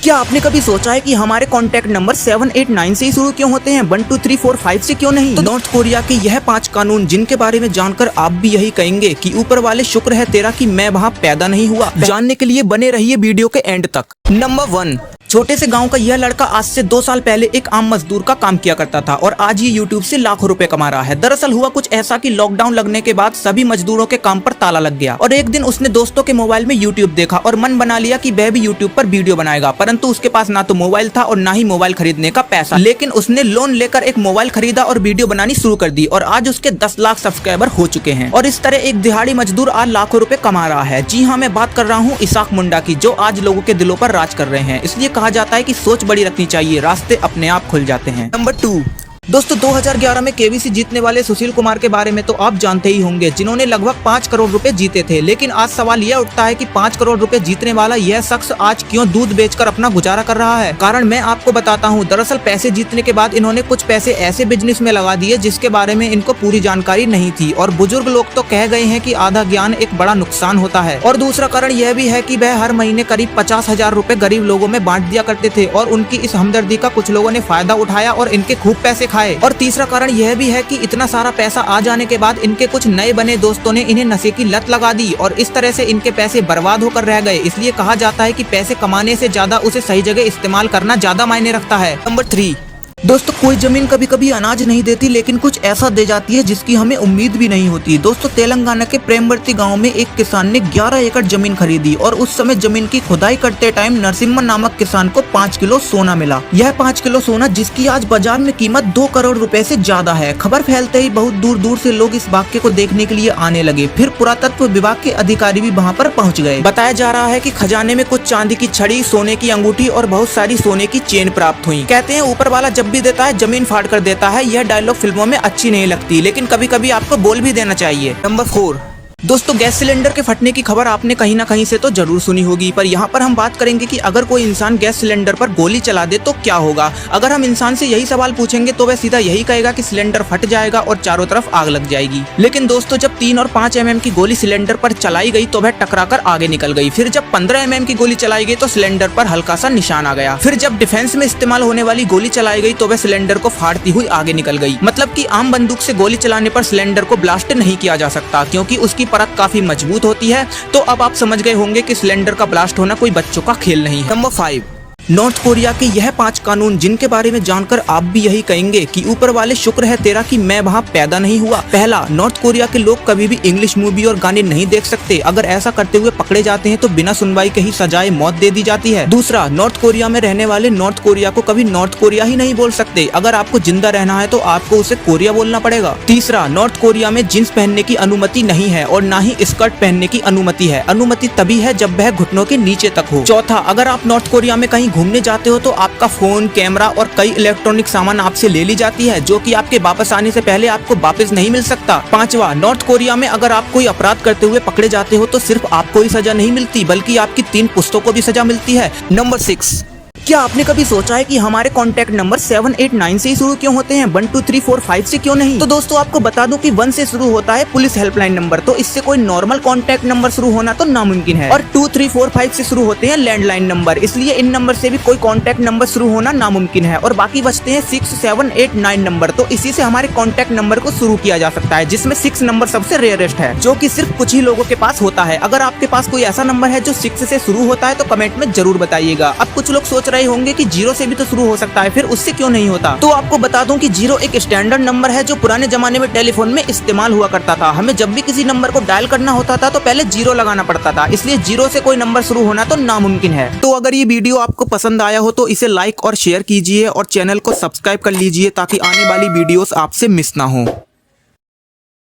क्या आपने कभी सोचा है कि हमारे कॉन्टैक्ट नंबर 789 से ही शुरू क्यों होते हैं, 1 2 3 4 5 से क्यों नहीं? तो नॉर्थ कोरिया के यह 5 कानून जिनके बारे में जानकर आप भी यही कहेंगे कि ऊपर वाले शुक्र है तेरा कि मैं वहाँ पैदा नहीं हुआ। जानने के लिए बने रहिए वीडियो के एंड तक। नंबर 1, छोटे से गांव का यह लड़का आज से 2 साल पहले एक आम मजदूर का काम किया करता था और आज ये यूट्यूब से लाखों रुपए कमा रहा है। दरअसल हुआ कुछ ऐसा कि लॉकडाउन लगने के बाद सभी मजदूरों के काम पर ताला लग गया और एक दिन उसने दोस्तों के मोबाइल में यूट्यूब देखा और मन बना लिया कि वह भी यूट्यूब पर वीडियो बनाएगा। परंतु उसके पास ना तो मोबाइल था और ना ही मोबाइल खरीदने का पैसा, लेकिन उसने लोन लेकर एक मोबाइल खरीदा और वीडियो बनानी शुरू कर दी और आज उसके 10 लाख सब्सक्राइबर हो चुके हैं और इस तरह एक दिहाड़ी मजदूर आज लाखों रुपए कमा रहा है। जी हाँ, मैं बात कर रहा हूँ इसाक मुंडा की, जो आज लोगों के दिलों पर राज कर रहे हैं। इसलिए कहा जाता है कि सोच बड़ी रखनी चाहिए, रास्ते अपने आप खुल जाते हैं। नंबर 2, दोस्तों 2011 में केबीसी जीतने वाले सुशील कुमार के बारे में तो आप जानते ही होंगे, जिन्होंने लगभग 5 करोड़ रुपए जीते थे। लेकिन आज सवाल यह उठता है कि 5 करोड़ रुपए जीतने वाला यह शख्स आज क्यों दूध बेचकर अपना गुजारा कर रहा है? कारण मैं आपको बताता हूं। दरअसल पैसे जीतने के बाद इन्होंने कुछ पैसे ऐसे बिजनेस में लगा दिए जिसके बारे में इनको पूरी जानकारी नहीं थी और बुजुर्ग लोग तो कह गए हैं कि आधा ज्ञान एक बड़ा नुकसान होता है। और दूसरा कारण यह भी है कि वह हर महीने करीब 50,000 रुपए गरीब लोगों में बांट दिया करते थे और उनकी इस हमदर्दी का कुछ लोगों ने फायदा उठाया और इनके खूब पैसे खाए। और तीसरा कारण यह भी है कि इतना सारा पैसा आ जाने के बाद इनके कुछ नए बने दोस्तों ने इन्हें नशे की लत लगा दी और इस तरह से इनके पैसे बर्बाद होकर रह गए। इसलिए कहा जाता है कि पैसे कमाने से ज्यादा उसे सही जगह इस्तेमाल करना ज्यादा मायने रखता है। नंबर 3, दोस्तों कोई जमीन कभी कभी अनाज नहीं देती, लेकिन कुछ ऐसा दे जाती है जिसकी हमें उम्मीद भी नहीं होती। दोस्तों तेलंगाना के प्रेमवर्ती गांव में एक किसान ने 11 एकड़ जमीन खरीदी और उस समय जमीन की खुदाई करते टाइम नरसिम्हा नामक किसान को 5 किलो सोना मिला। यह 5 किलो सोना जिसकी आज बाजार में कीमत 2 करोड़ रुपए से ज्यादा है। खबर फैलते ही बहुत दूर दूर से लोग इस वाक्य को देखने के लिए आने लगे। फिर पुरातत्व विभाग के अधिकारी भी वहाँ पर पहुँच गए। बताया जा रहा है कि खजाने में कुछ चांदी की छड़ी, सोने की अंगूठी और बहुत सारी सोने की चेन प्राप्त हुई। कहते हैं ऊपर वाला जब भी देता है जमीन फाड़ कर देता है। यह डायलॉग फिल्मों में अच्छी नहीं लगती, लेकिन कभी कभी आपको बोल भी देना चाहिए। नंबर 4, दोस्तों गैस सिलेंडर के फटने की खबर आपने कहीं ना कहीं से तो जरूर सुनी होगी, पर यहाँ पर हम बात करेंगे कि अगर कोई इंसान गैस सिलेंडर पर गोली चला दे तो क्या होगा। अगर हम इंसान से यही सवाल पूछेंगे तो वह सीधा यही कहेगा कि सिलेंडर फट जाएगा और चारों तरफ आग लग जाएगी। लेकिन दोस्तों जब 3 और 5 mm की गोली सिलेंडर पर चलाई गई तो वह टकराकर आगे निकल गई। फिर जब 15 mm की गोली चलाई गई तो सिलेंडर पर हल्का सा निशान आ गया। फिर जब डिफेंस में इस्तेमाल होने वाली गोली चलाई गई तो वह सिलेंडर को फाड़ती हुई आगे निकल गई। मतलब कि आम बंदूक से गोली चलाने पर सिलेंडर को ब्लास्ट नहीं किया जा सकता, क्योंकि उसकी परत काफी मजबूत होती है। तो अब आप समझ गए होंगे कि सिलेंडर का ब्लास्ट होना कोई बच्चों का खेल नहीं है। नंबर 5, नॉर्थ कोरिया के यह 5 कानून जिनके बारे में जानकर आप भी यही कहेंगे कि ऊपर वाले शुक्र है तेरा कि मैं वहाँ पैदा नहीं हुआ। पहला, नॉर्थ कोरिया के लोग कभी भी इंग्लिश मूवी और गाने नहीं देख सकते। अगर ऐसा करते हुए पकड़े जाते हैं तो बिना सुनवाई के ही सजाए मौत दे दी जाती है। दूसरा, नॉर्थ कोरिया में रहने वाले नॉर्थ कोरिया को कभी नॉर्थ कोरिया ही नहीं बोल सकते। अगर आपको जिंदा रहना है तो आपको उसे कोरिया बोलना पड़ेगा। तीसरा, नॉर्थ कोरिया में जींस पहनने की अनुमति नहीं है और ना ही स्कर्ट पहनने की अनुमति है। अनुमति तभी है जब वह घुटनों के नीचे तक हो। चौथा, अगर आप नॉर्थ कोरिया में कहीं घूमने जाते हो तो आपका फोन, कैमरा और कई इलेक्ट्रॉनिक सामान आपसे ले ली जाती है, जो कि आपके वापस आने से पहले आपको वापस नहीं मिल सकता। पांचवा, नॉर्थ कोरिया में अगर आप कोई अपराध करते हुए पकड़े जाते हो तो सिर्फ आपको ही सजा नहीं मिलती बल्कि आपकी 3 पुश्तों को भी सजा मिलती है। नंबर 6, क्या आपने कभी सोचा है कि हमारे कॉन्टैक्ट नंबर 789 से ही शुरू क्यों होते हैं, 1 2 3 4 5 से क्यों नहीं? तो दोस्तों आपको बता दूं कि 1 से शुरू होता है पुलिस हेल्पलाइन नंबर, तो इससे कोई नॉर्मल कॉन्टैक्ट नंबर शुरू होना तो नामुमकिन है। और 2 3 4 5 से शुरू होते हैं लैंडलाइन नंबर, इसलिए इन नंबर से भी कोई कॉन्टैक्ट नंबर शुरू होना नामुमकिन है। और बाकी बचते हैं 6 7 8 9 नंबर, तो इसी से हमारे कॉन्टैक्ट नंबर को शुरू किया जा सकता है, जिसमें 6 नंबर सबसे रेयरेस्ट है, जो कि सिर्फ कुछ ही लोगों के पास होता है। अगर आपके पास कोई ऐसा नंबर है जो 6 से शुरू होता है तो कमेंट में जरूर बताइएगा। अब कुछ लोग सोच रहे होंगे कि 0 से भी तो शुरू हो सकता है, फिर उससे क्यों नहीं होता? तो आपको बता दूं कि 0 एक स्टैंडर्ड नंबर है जो पुराने जमाने में टेलीफोन में इस्तेमाल हुआ करता था। हमें जब भी किसी नंबर को डायल करना होता था तो पहले 0 लगाना पड़ता था, इसलिए 0 से कोई नंबर शुरू होना तो नामुमकिन है। तो अगर ये वीडियो आपको पसंद आया हो तो इसे लाइक और शेयर कीजिए और चैनल को सब्सक्राइब कर लीजिए ताकि आने वाली वीडियोस आपसे मिस ना हो।